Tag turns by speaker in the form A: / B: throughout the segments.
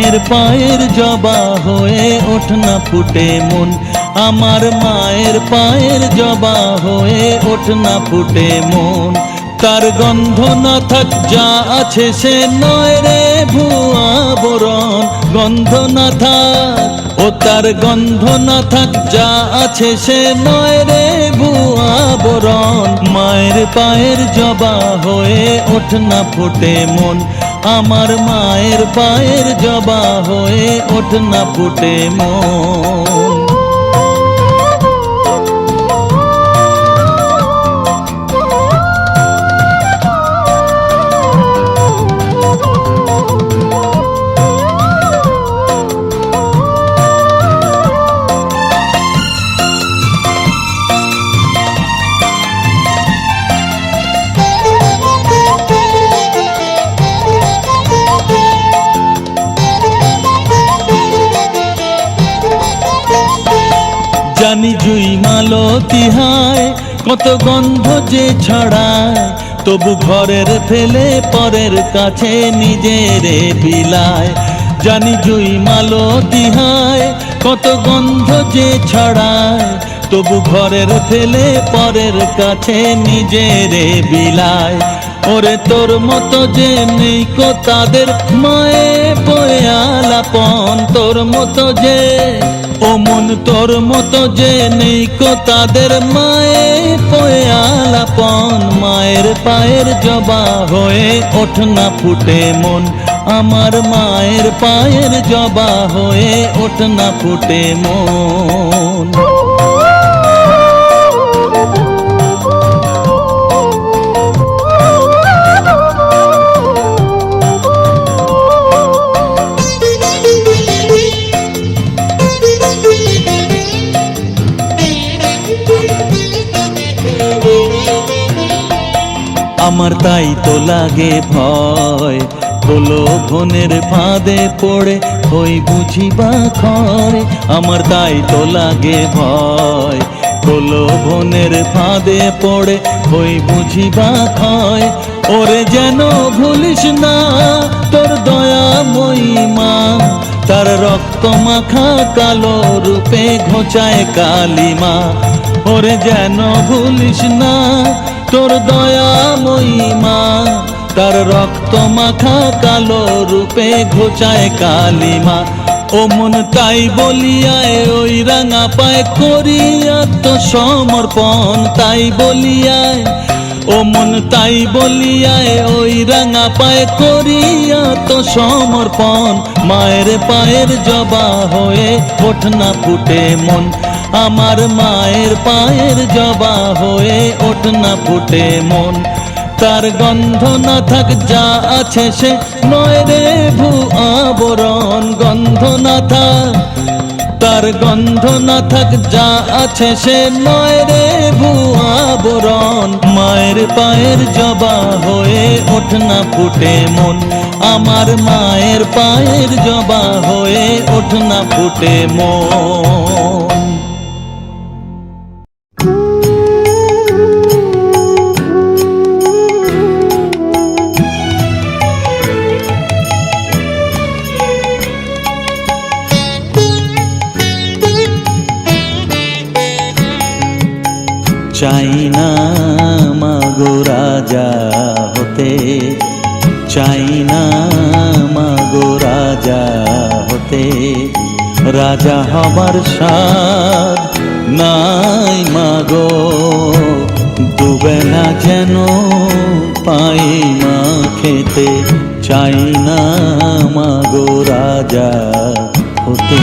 A: মায়ের পায়ের জবা হয়ে ওঠ না ফুটে মন, আমার মায়ের পায়ের জবা হয়ে ওঠ না ফুটে মন। তার গন্ধ না থাক যা আছে সে নয় রে ভুয়া বরণ, গন্ধ না থাক ও তার গন্ধ না থাক যা আছে সে নয় রে ভুয়া বরণ। মায়ের পায়ের জবা হয়ে ওঠ না ফুটে মন, আমার মায়ের পায়ের জবা হয়ে ওঠ না ফুটে মন। জানি জুই মালতী হায় কত গন্ধ যে ছড়ায়, তবু ঘরের ফেলে পরের কাছে নিজেরে বিলায়। জানি জুই মালতী হায় কত গন্ধ যে ছড়ায়, তবু ঘরের ফেলে পরের কাছে নিজেরে বিলায়। ওরে তোর মতো যে নেই কো তাদের মায়ে বয়ে আলাপন, তোর মতো যে ও মন তোর মতো যে নেই কো তাদের মায়ে বয়ে আলাপন। মায়ের পায়ের জবা হয়ে ওঠ না ফুটে মন, আমার মায়ের পায়ের জবা হয়ে ওঠ না ফুটে মন। আমার তাই তো লাগে ভয়, প্রলোভনের ফাঁদে পড়ে হই বুঝি বা খরে। আমার তাই তো লাগে ভয়, প্রলোভনের ফাঁদে পড়ে হই বুঝি বা খয়। ওরে যেন ভুলিস না তোর দয়াময়ী মা, তার রক্ত মাখা কালো রূপে ঘোচায় কালিমা। ওরে যেন ভুলিস না তোর দয়াময়ী মা, তার রক্ত মাখা কালো রূপে ঘোচায় কালিমা। ও মন তাই বলিয়ায় ওই রাঙা পায় করিয়া তো সমর্পণ, তাই বলিয়ায় ও মন তাই বলিয়ায় ওই রাঙা পায় করিয়া তো সমর্পণ। মায়ের পায়ের জবা হয়ে ওঠ না ফুটে মন, আমার মায়ের পায়ের জবা হয়ে ওঠ না ফুটে মন। তার গন্ধ না থাক যা আছে সে নয় রে ভুয়া বরণ, গন্ধ না থাক তার গন্ধ না থাক যা আছে সে নয় রে ভুয়া বরণ। মায়ের পায়ের জবা হয়ে ওঠ না ফুটে মন, আমার মায়ের পায়ের জবা হয়ে ওঠ না ফুটে মন। চাই না মাগো রাজা হতে, চাই না মাগো রাজা হতে, রাজা হবার স্বাদ নাই মাগো। দুবেলা যেন পাই মা খেতে, চাই না মাগো রাজা হতে।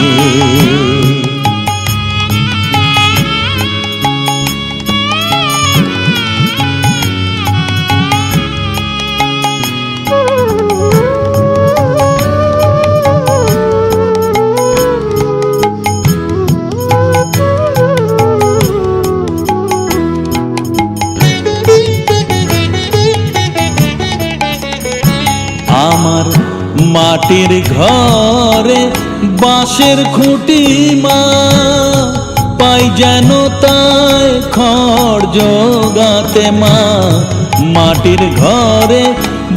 A: আমার মাটির ঘরে বাঁশের খুঁটি মা, পাই যেন তাই খড় জোগাতে মা। মাটির ঘরে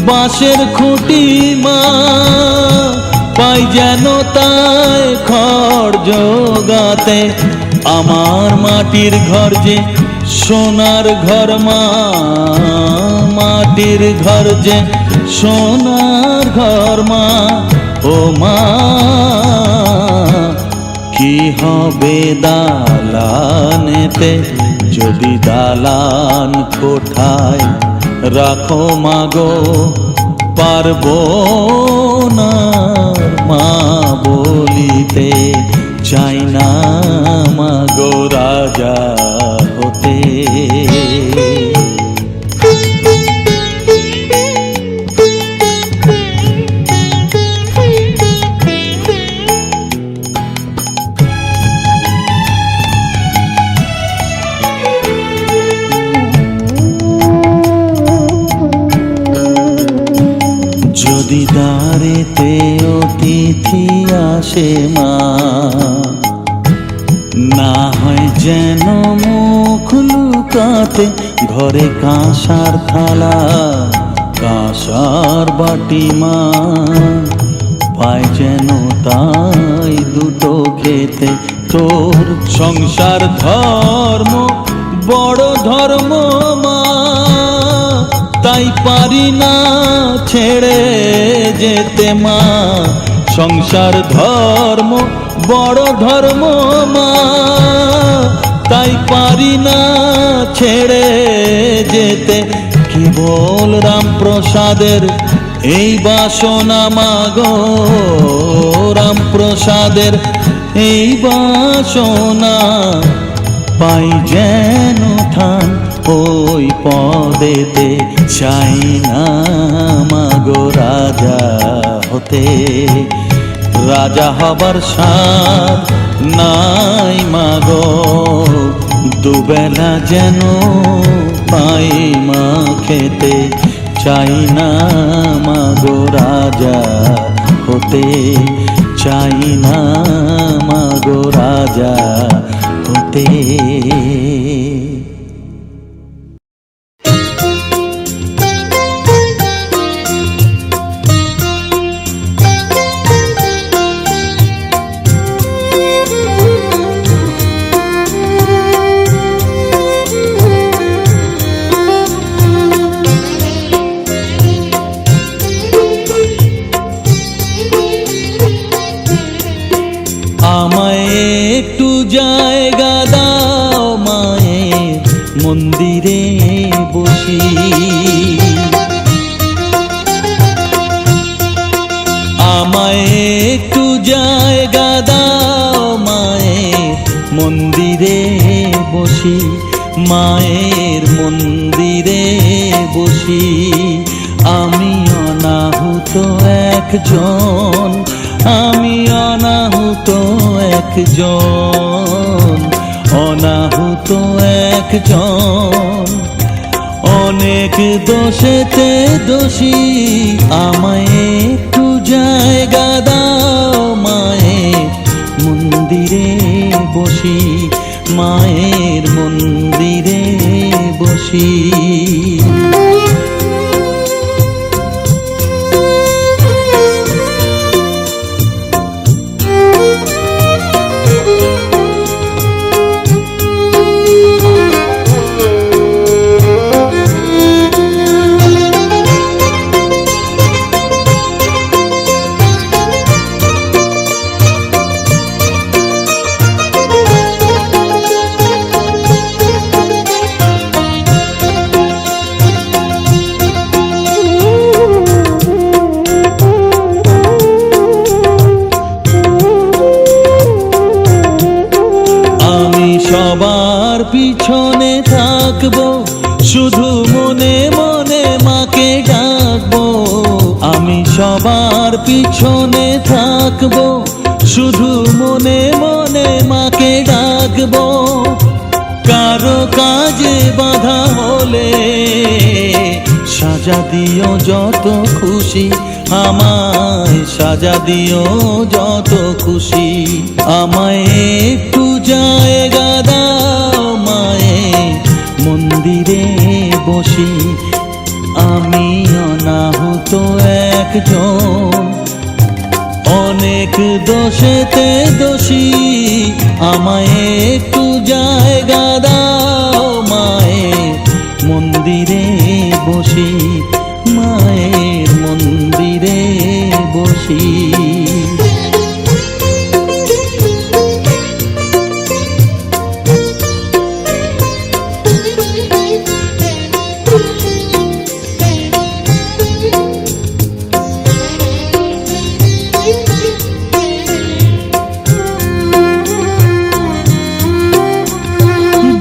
A: বাঁশের খুঁটি মা, পাই যেন তাই ঘর জোগাতে। আমার মাটির ঘর যে সোনার ঘর মা, মাটির ঘর যে সোনার ঘর মা। ও মা কি হবে দালানেতে যদি দালান কোঠায় রাখো মাগো, পারবো না মা বলিতে। চাই না মাগো রাজা হতে। যদি দ্বারেতে অতিথি আসে মা, না হয় যেন মুখ লুকাতে। ঘরে কাঁসার থালা কাঁসার বাটি মা, পায় যেন তাই দুটো খেতে। তোর সংসার ধর্ম বড় ধর্ম মা, তাই পারি না ছেড়ে যেতে মা। সংসার ধর্ম বড় ধর্ম মা, তাই পারি না ছেড়ে যেতে। কেবল রামপ্রসাদের এই বাসনা মাগো, রামপ্রসাদের এই বাসনা। পাই যেন ঠান ওই পদেতে। চাই না মাগো রাজা হতে। রাজা হবার সাধ নাই মাগো, দুবেলা যেন পাই মা খেতে। চাই না মাগো রাজা হতে। চাই না মাগো রাজা হতে। আমায় একটু জায়গা দাও মায়ের মন্দিরে বসি। আমায় একটু জায়গা দাও মায়ের মন্দিরে বসি। মায়ের মন্দিরে বসি। আমি অনাহুত একজন, আমি অনাহুত একজন, অনাহুত একজন। অনেক দোষেতে দোষী, আমায় একটু জায়গা দাও মায়ের মন্দিরে বসি। মায়ের মন্দিরে বসি। সবার পিছনে থাকবো, শুধু মনে মনে মাকে ডাকবো। আমি সবার পিছনে থাকবো, শুধু মনে মনে মাকে ডাকবো। কারো কাজে বাধা হলে সাজা দিও যত খুশি, আমায় সাজা দিও যত খুশি। আমায় একটু জায়গা দাও মায়ের মন্দিরে বসি। আমি অনাহুত একজন, দোষেতে দোষী, আমায় একটু জায়গা দাও মায়ের মন্দিরে বসি, মায়ের মন্দিরে বসি।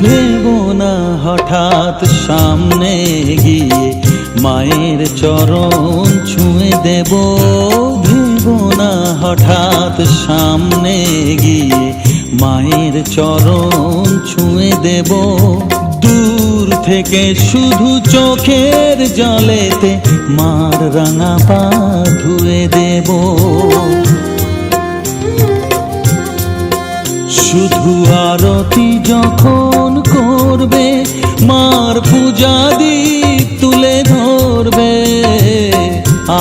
A: ভেবো না হঠাৎ সামনে গিয়ে মায়ের চরণ ছুঁয়ে দেব, ভেবো না হঠাৎ সামনে গিয়ে মায়ের চরণ ছুঁয়ে দেব। দূর থেকে শুধু চোখের জলেতে মার রাঙা পা ধুয়ে দেব। শুধু আরতি যখন করবে মার পূজা দীপ তুলে ধরবে,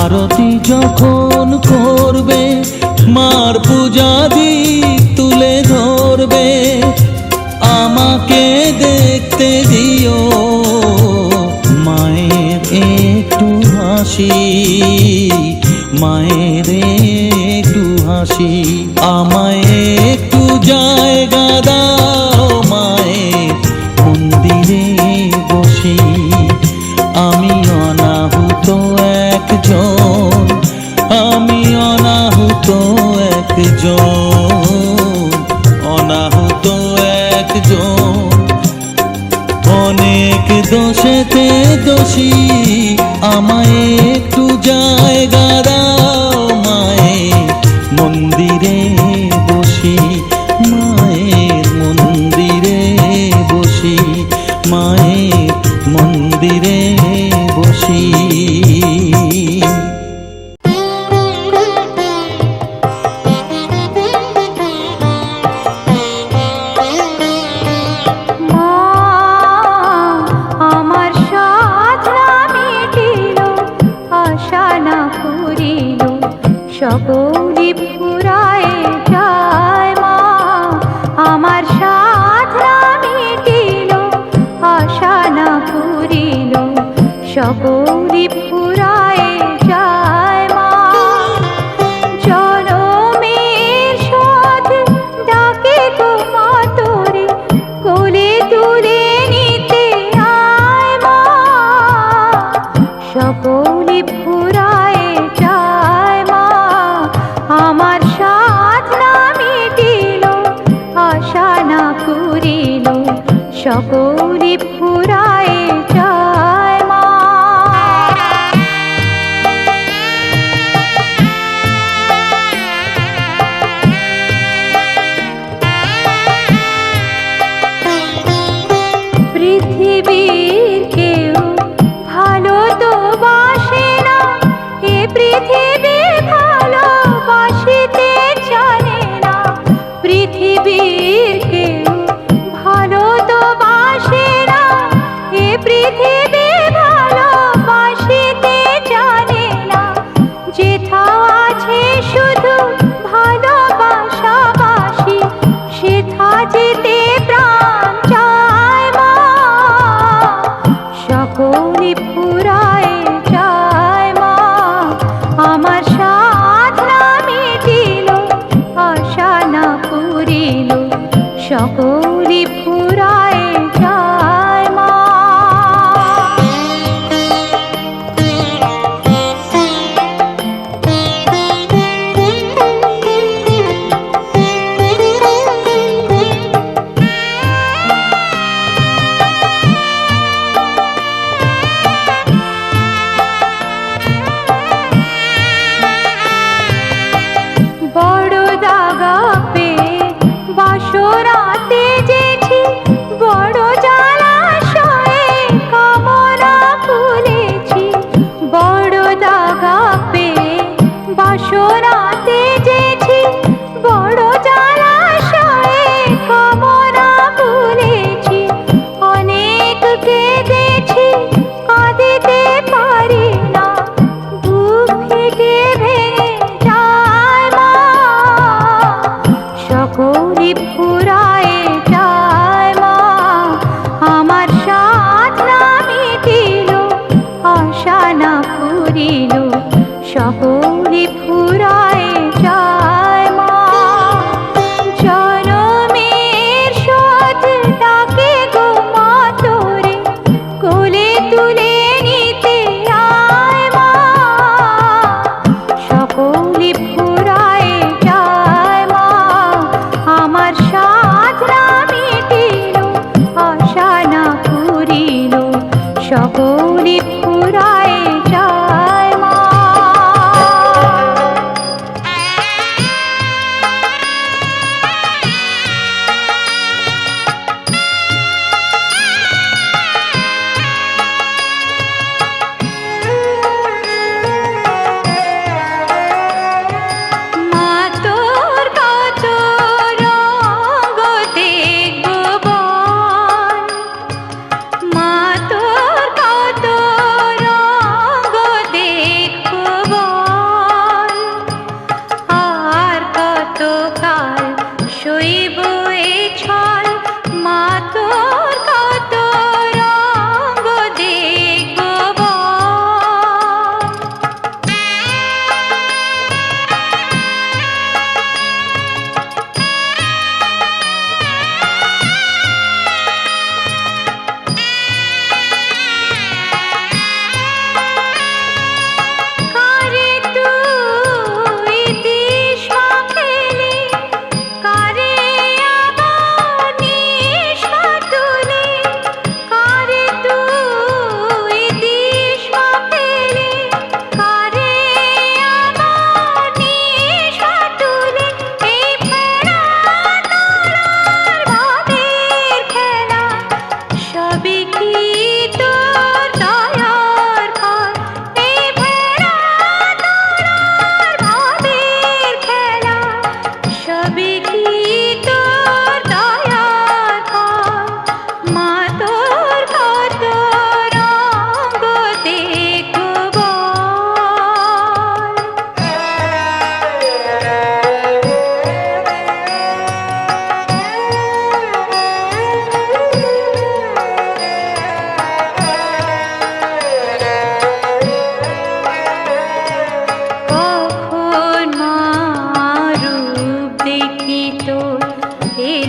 A: আরতি যখন করবে মার পূজা দীপ তুলে ধরবে। আমাকে দেখতে দিও মায়ের একটু হাসি, মায়ের একটু হাসি। আমায় একটু জায়গা দাও মায়ের মন্দিরে বসি, আমি অনাহুত একজন, আমি অনাহুত একজন, অনাহুত একজন। অনেক দোষেতে দোষী, আমায় একটু জায়গা দাও মায়ের মন্দিরে বসি, মায়ের মন্দিরে বসি, মায়ের মন্দিরে বসি।
B: সকলি ফুরায় যায় মা, আমার সাধনা মিটিল, আশা না পুরিল, সকলি ফুরায় যায় মা। জনমের সাথে ডাকে তোমা তোরে, কোলে তুলে নিতে আয় মা, সকলি ফুরায় যায় মা, আমার সাধনা মিটিল, আশা না পুরিল, সকলি ফুরায় যায় মা। পৃথিবীর কেউ ভালো তো বাসে না, এ পৃথিবী ভালোবাসিতে জানে না, পৃথিবীর কেউ ভালো তো বাসে না, এ পৃথিবী ভালোবাসিতে জানে না। যেথাও আছে শুধু ভালোবাসাবাসি, সেথা যেতে প্রাণ চায় মা, সকলি ফুরায় যায় মা, আমার সাধনা মিটিল, আশা না পুরিল, সকলি ফুরায় যায় মা। বড় দাগা পেয়ে বাসরাতে যেছি, বড় জলাশয়ে কামনা ফুলেছি, বড় দাগা পেয়ে বাসরাতে যেছি, বড় জলাশয়ে কামনা ফুলেছি। অনেক কেঁদেছি, কাঁদিতে পারি না, বুক ফেটে ভেঙে যায় মা,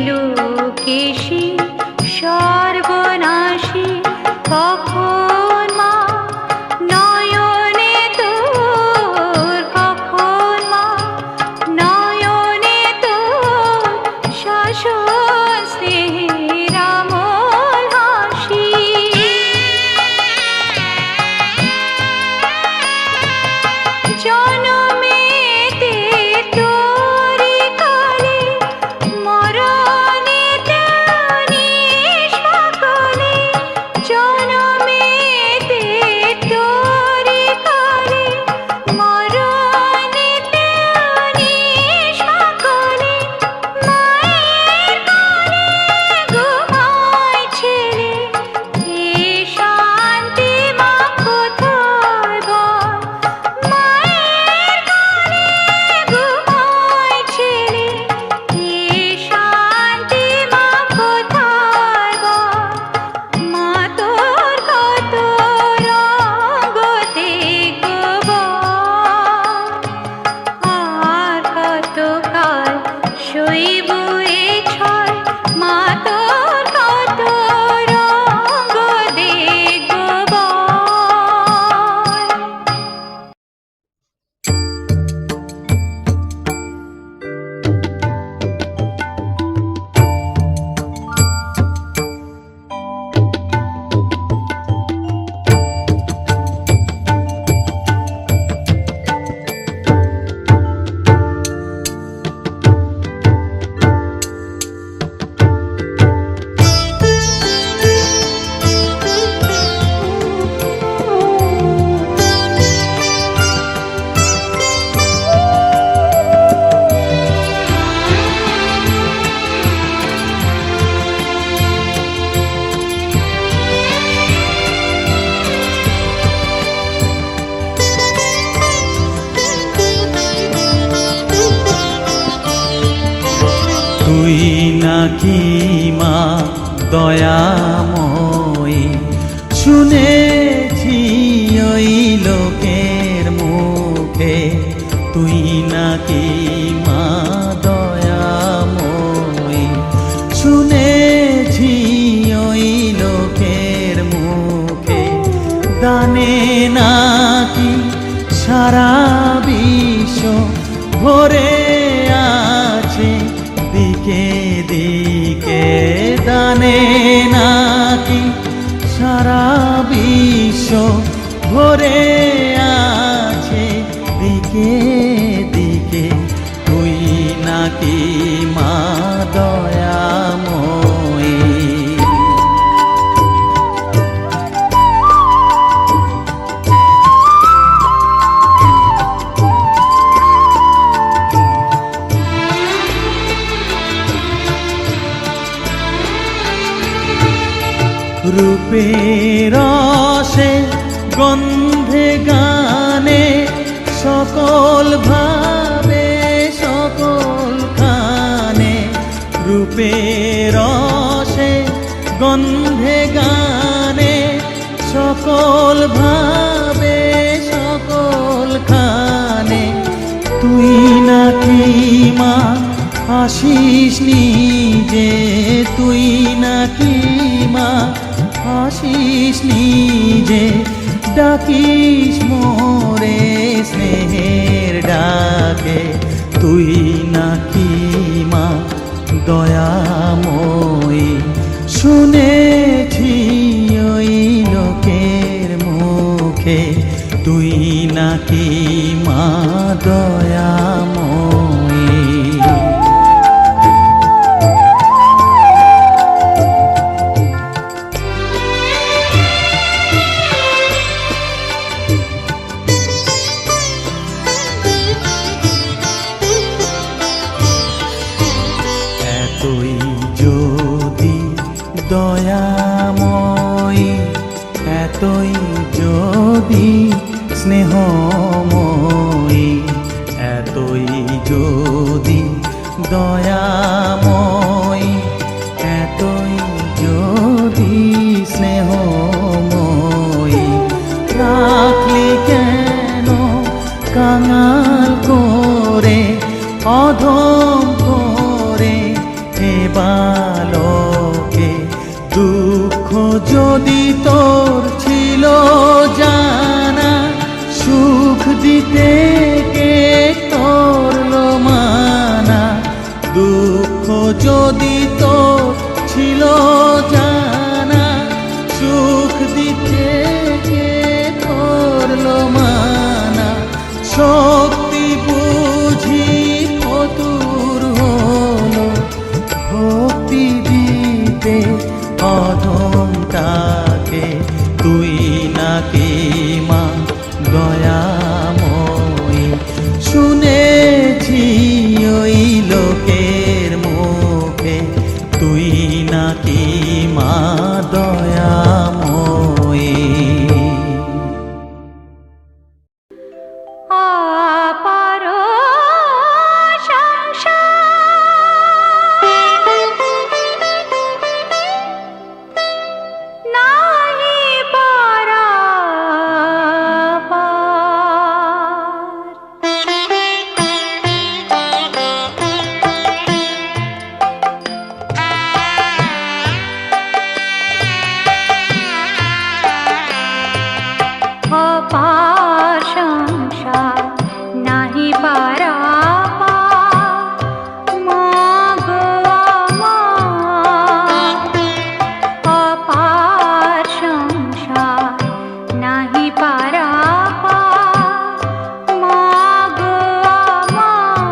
B: ত্রিলোকেশী সর্বনাশী কখন মা নয়নে তোর, কখন মা নয়নে তোর শাসন স্নেহের আমল হাসি। জনমেতে তোরি কালে মরণেতে নিষ্পাকলে, জনমেতে তোরি কালে মরণেতে নিষ্পাকলে, মায়ের কোলে ঘুমায় ছেলে, এ শান্তি মা কোথায় বল? মায়ের কোলে ঘুমায় ছেলে, এ শান্তি মা কোথায় বল? মা তোর কত রঙ্গ দেখব, আর কতকাল সইব এ ছয়? মা তোর কত রঙ্গ দেখব।
A: তুই নাকি মা দয়াময়ী, শুনেছি ওই লোকের মুখে, তুই নাকি মা দয়াময়ী, শুনেছি ওই লোকের মুখে, দানে নাকি সারা বিশ্ব ভরে আছে দিকে দিকে, দানে নাকি সারা বিশ্ব ভরে আছে দিকে দিকে, তুই নাকি মা দয়াময়ী। রূপের রসে গন্ধে গানে সকল ভাবে সকল খানে, রূপের রসে গন্ধে গানে সকল ভাবে সকল খানে, তুই নাকি মা আসিস নিজে, তুই নাকি মা আসিস নিজে, ডাকিস মোরে স্নেহের ডাকে, তুই নাকি মা দয়াময়ী, শুনেছি ওই লোকের মুখে, তুই নাকি মা দয়াময়ী। এতই যদি দয়াময়ী, এতই যদি স্নেহময়ী, এতই যদি দয়াময়ী, এতই যদি স্নেহময়ী, রাখলি কেন কাঙাল করে অধম করে এবার অধমটাকে, তুই নাকি মা দয়াময়ী। শুনেছি ওই লোকের মুখে, তুই নাকি মা দয়াময়ী।
B: অপার সংসার নাহি অপার সংসার নাহি পারাপার, মা গো আমার। অপার সংসার নাহি পারাপার, মা গো আমার।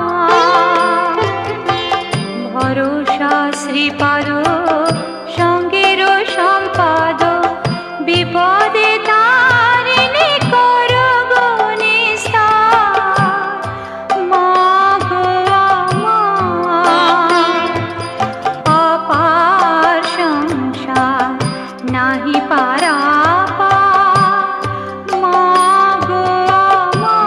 B: ভরসা শ্রীপাদ সঙ্গের সম্পাদ, বিপদে তারিণী করো গো নিস্তার, মা গো আমার। অপার সংসার নাহি পারাপার, মা গো আমার।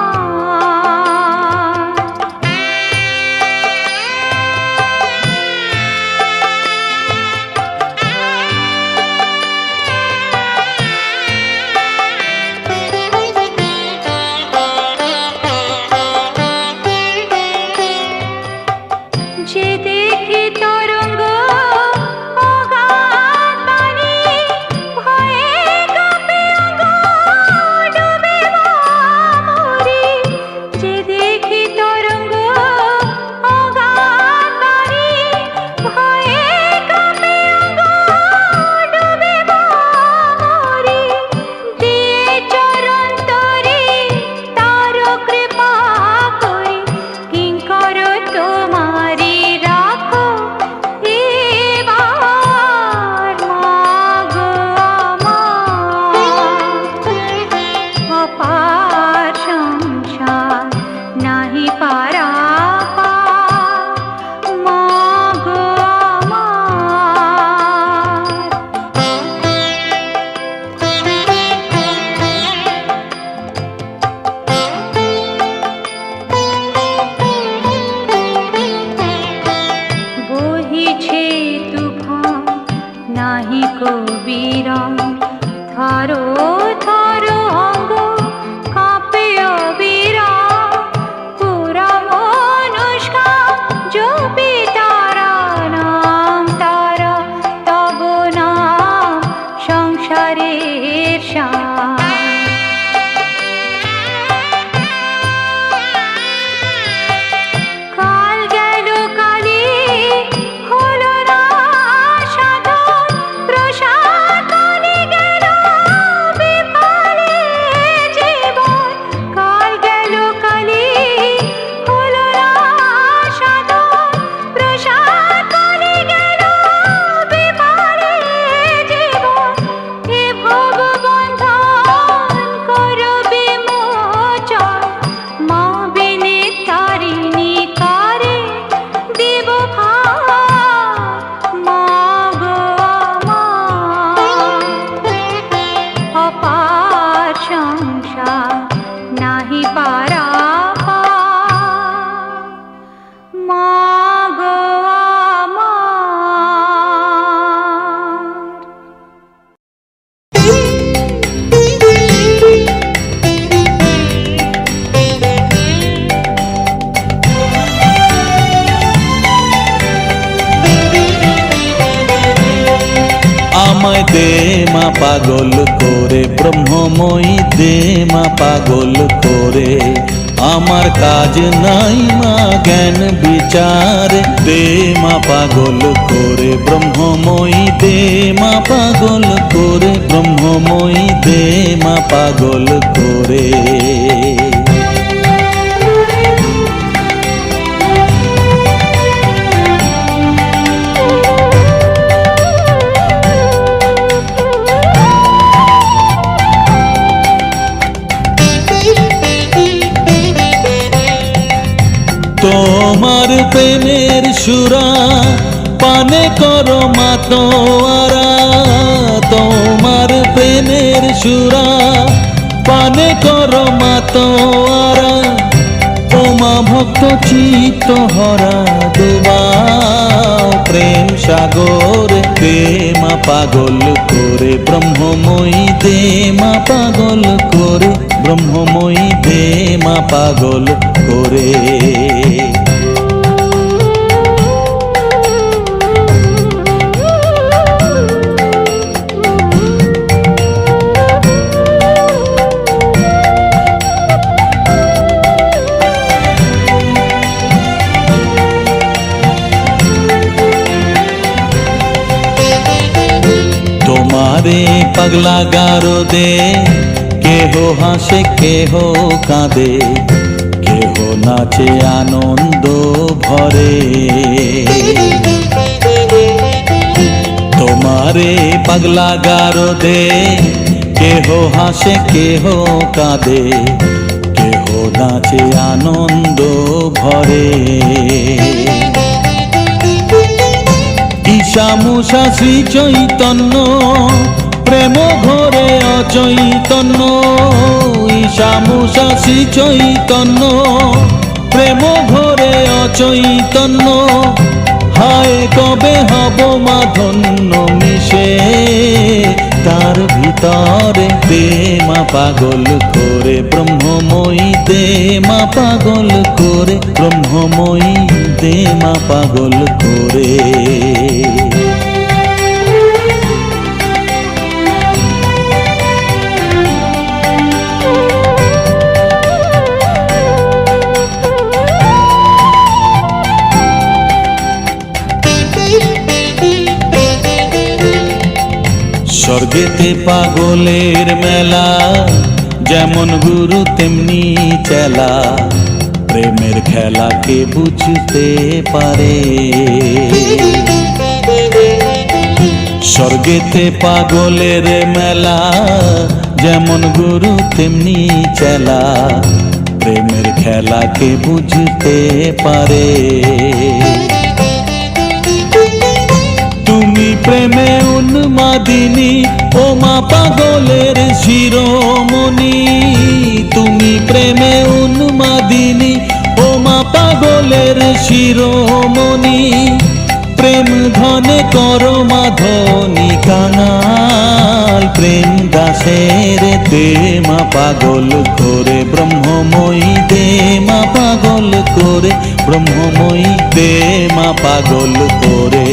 B: যে দেখি তরঙ্গ অগাধ পানি, ভয়ে কাঁপে অঙ্গ, ডুবে মরি। যে দেখি তরঙ্গ অগাধ পানি, ভয়ে কাঁপে অঙ্গ, ডুবে মরি। দিয়ে চরণ তরি তার কৃপা করি, কিঙ্কর তোমারি রাখো এবার, মা গো আমার। অপার সংসার নাহি পারাপার, মা গো আমার। বহিছে তুফান নাহি কবিরাম, থারো থারো অঙ্গ কাঁপে অবিরাম। পুরা মনুষ্কা জপি তারা নাম, তারা তব নাম সংসারের সার। কাল গেল কালি হলো না সাধন, প্রসাদ কলি গেল বিফলে জীবন। কাল গেল কালি হলো না সাধন, প্রসাদ কলি গেল বিফলে জীবন। এ ভববন্ধন করো বিমোচন, মা বিনে তারিণী কারে দেব ভার, মা গো আমার। অপার সংসার নাহি পারাপার, মা গো
A: আমায় দে মা পাগল করে, ব্রহ্মময়ী দে মা পাগল করে। আমার কাজ নাই মা জ্ঞান বিচার, দে মা পাগল করে ব্রহ্মময়ী, দে মা পাগল করে ব্রহ্মময়ী, দে মা পাগল করে। সুরা পানে করো মাতোয়ারা, তোমার প্রেমের সুরা পানে করো মাতোয়ারা। ও মা ভক্ত চিত্ত হরা ডুবাও প্রেম সাগরে, দে মা পাগল করে ব্রহ্মময়ী, দে মা পাগল করে ব্রহ্মময়ী, দে মা পাগল করে। তোমারে পাগলা গারো দে, কেহ হাসে কেহ কাঁদে, কেহ নাচে আনন্দ ভরে। তোমারে পাগলা গারো দে, কেহ হাসে কেহ কাঁদে, কেহ নাচে আনন্দ ভরে। ঈশামূষা শ্রী চৈতন্য প্রেম ঘরে অচৈতন্য, ঈশামূষা শ্রী চৈতন্য প্রেম ঘরে অচৈতন্য। হায় কবে হব মা ধন্য মিশে তার ভিতরে, দে মা পাগল করে ব্রহ্মময়ী, দে মা পাগল করে ব্রহ্মময়ী, দে মা পাগল করে। স্বর্গেতে পাগলের মেলা, যেমন গুরু তেমনি চেলা, প্রেমের খেলাকে বুঝতে পারে। স্বর্গেতে পাগলের মেলা, যেমন গুরু তেমনি চেলা, প্রেমের খেলাকে বুঝতে পারে। তুমি প্রেমে উন্মাদিনী, ও মা পাগলের শিরোমণি। তুমি প্রেমে উন্মাদিনী, ও মা পাগলের শিরোমণি। প্রেম ধনে করো মা ধনী কাঙাল, প্রেম দাসের দে মা পাগল করে ব্রহ্মময়ী, দে মা পাগল করে ব্রহ্মময়ী, দে মা পাগল করে।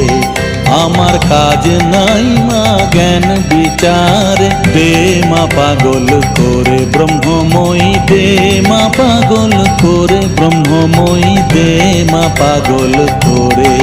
A: আমার কাজ নাই মা জ্ঞান বিচার, দে মা পাগল করে ব্রহ্মময়ী, দে মা পাগল করে ব্রহ্মময়ী, দে মা পাগল করে।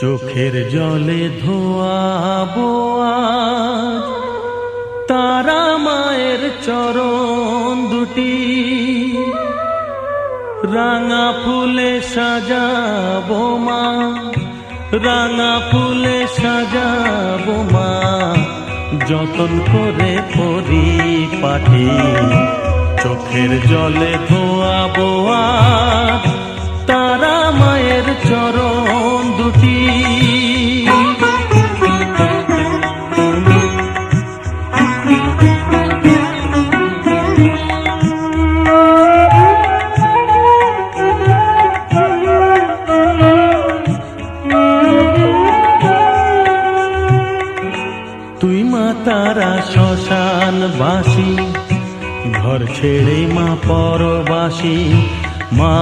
A: চোখের জলে ধোয়াবো আজ তারা মায়ের চরণ দুটি, রাঙা ফুলে সাজাবো মা, রাঙা ফুলে সাজাবো মা, যতন করে পরিপাটি। চোখের জলে ধোয়াবো আজ তারা মায়ের চরণ দুটি। তুই মা তারা শ্মশানবাসী, ঘর ছেড়ে মা পরবাসী। মা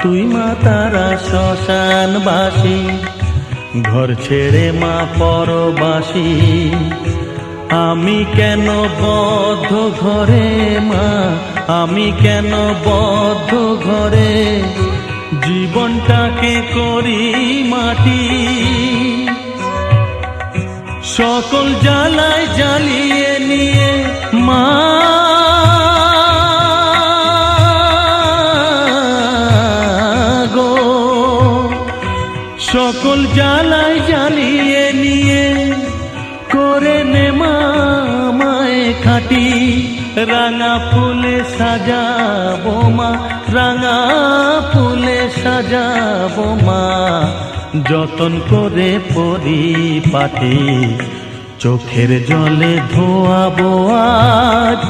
A: তুই মা তারা শ্মশানবাসী, ঘর ছেড়ে মা পরবাসী। আমি কেন বদ্ধ ঘরে মা, আমি কেন বদ্ধ ঘরে, জীবনটাকে করি মাটি। সকল জ্বালায় জ্বালিয়ে নিয়ে মা গো, সকল জ্বালায় জ্বালিয়ে নিয়ে করে নে মা মায়ে খাটি। রাঙা ফুলে সাজাবো মা, রাঙা ফুলে সাজাবো মা, যতন করে পরিপাটি। চোখের জলে ধোয়াবো আজ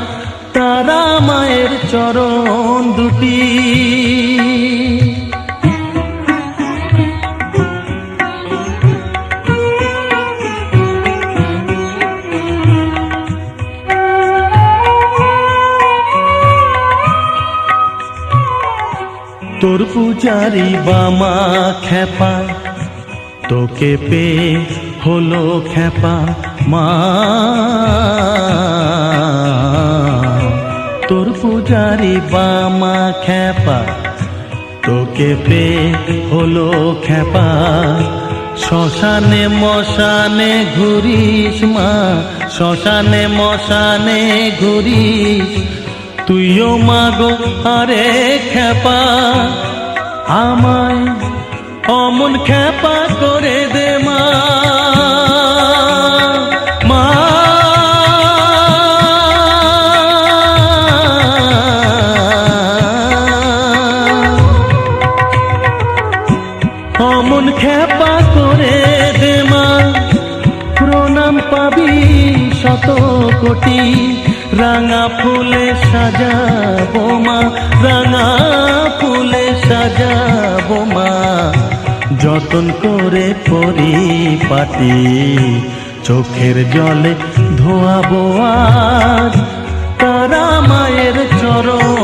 A: তারা মায়ের চরণ দুটি। তোর পূজারি বামা খেপা, তোকে পেয়ে হলো খেপা মা। তোর পূজারি বামা খেপা, তোকে পেয়ে হলো খেপা। শ্মশানে মশানে ঘুরিস মা, শ্মশানে মশানে ঘুরিস। তুইও মাগো আরে খেপা, আমায় অমন খেপা করে দে মা। মা অমন খেপা করে দে মা, প্রণাম পাবি শত কোটি। রাঙা ফুলে সাজাবো মা, রাঙা ফুলে সাজাবো মা, যতন করে পরিপাটি। চোখের জলে ধোয়াবো আজ তারা মায়ের চরণ